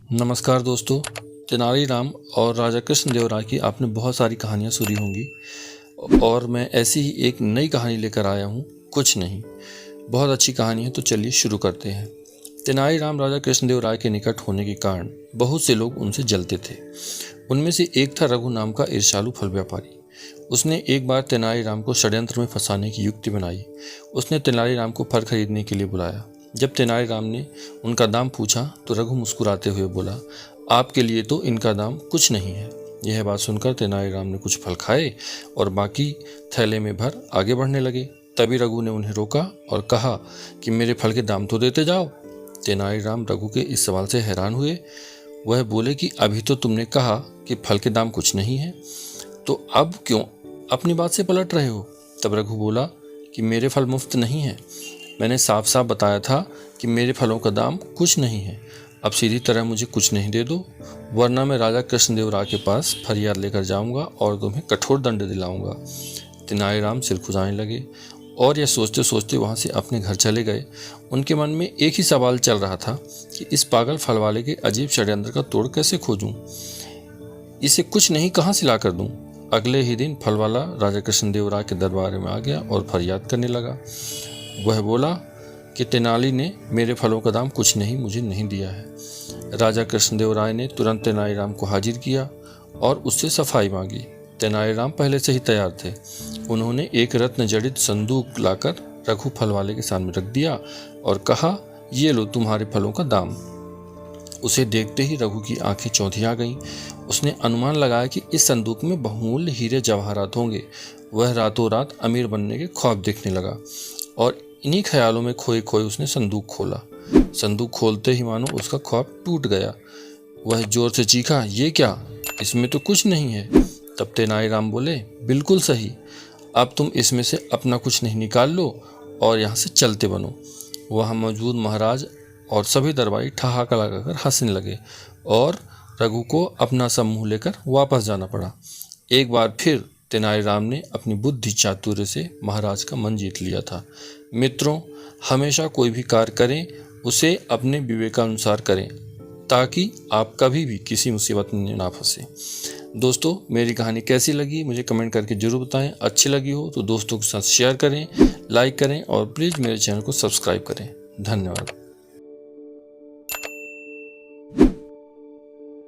नमस्कार दोस्तों। तेनाली राम और राजा कृष्णदेव राय की आपने बहुत सारी कहानियाँ सुनी होंगी और मैं ऐसी ही एक नई कहानी लेकर आया हूँ, कुछ नहीं। बहुत अच्छी कहानी है, तो चलिए शुरू करते हैं। तेनाली राम राजा कृष्णदेव राय के निकट होने के कारण बहुत से लोग उनसे जलते थे। उनमें से एक था रघु नाम का ईर्ष्यालु फल व्यापारी। उसने एक बार तेनाली राम को षड्यंत्र में फंसाने की युक्ति बनाई। उसने तेनाली राम को फल खरीदने के लिए बुलाया। जब तेनाली राम ने उनका दाम पूछा तो रघु मुस्कुराते हुए बोला, आपके लिए तो इनका दाम कुछ नहीं है। यह बात सुनकर तेनाली राम ने कुछ फल खाए और बाकी थैले में भर आगे बढ़ने लगे। तभी रघु ने उन्हें रोका और कहा कि मेरे फल के दाम तो देते जाओ। तेनाली राम रघु के इस सवाल से हैरान हुए। वह बोले कि अभी तो तुमने कहा कि फल के दाम कुछ नहीं है, तो अब क्यों अपनी बात से पलट रहे हो? तब रघु बोला कि मेरे फल मुफ्त नहीं है। मैंने साफ साफ बताया था कि मेरे फलों का दाम कुछ नहीं है। अब सीधी तरह मुझे कुछ नहीं दे दो, वरना मैं राजा कृष्णदेव राय के पास फरियाद लेकर जाऊंगा और तुम्हें कठोर दंड दिलाऊंगा। तेनाली राम सिर खुजाने लगे और यह सोचते सोचते वहां से अपने घर चले गए। उनके मन में एक ही सवाल चल रहा था कि इस पागल फल वाले के अजीब षड्यंत्र का तोड़ कैसे खोजूं, इसे कुछ नहीं कहाँ से ला कर दूं। अगले ही दिन फल वाला राजा कृष्णदेव राय के दरबार में आ गया और फरियाद करने लगा। वह बोला कि तेनाली ने मेरे फलों का दाम कुछ नहीं मुझे नहीं दिया है। राजा कृष्णदेव राय ने तुरंत तेनाली राम को हाजिर किया और उससे सफाई मांगी। तेनाली राम पहले से ही तैयार थे। उन्होंने एक रत्न जड़ित संदूक लाकर रघु फल वाले के सामने रख दिया और कहा, ये लो तुम्हारे फलों का दाम। उसे देखते ही रघु की आंखें चौंधिया गईं। उसने अनुमान लगाया कि इस संदूक में बहुमूल्य हीरे जवाहरात होंगे। वह रातों रात अमीर बनने के ख्वाब देखने लगा और इन्हीं ख्यालों में खोए खोए उसने संदूक खोला। संदूक खोलते ही मानो उसका ख्वाब टूट गया। वह जोर से चीखा, ये क्या, इसमें तो कुछ नहीं है। तब तेनाली राम बोले, बिल्कुल सही, अब तुम इसमें से अपना कुछ नहीं निकाल लो और यहाँ से चलते बनो। वहाँ मौजूद महाराज और सभी दरबारी ठहाका लगाकर हंसने लगे और रघु को अपना सब मुँह लेकर वापस जाना पड़ा। एक बार फिर तेनाली राम ने अपनी बुद्धि चातुर्य से महाराज का मन जीत लिया था। मित्रों, हमेशा कोई भी कार्य करें उसे अपने विवेकानुसार करें, ताकि आप कभी भी किसी मुसीबत में ना फंसे। दोस्तों, मेरी कहानी कैसी लगी मुझे कमेंट करके जरूर बताएं। अच्छी लगी हो तो दोस्तों के साथ शेयर करें, लाइक करें और प्लीज़ मेरे चैनल को सब्सक्राइब करें। धन्यवाद।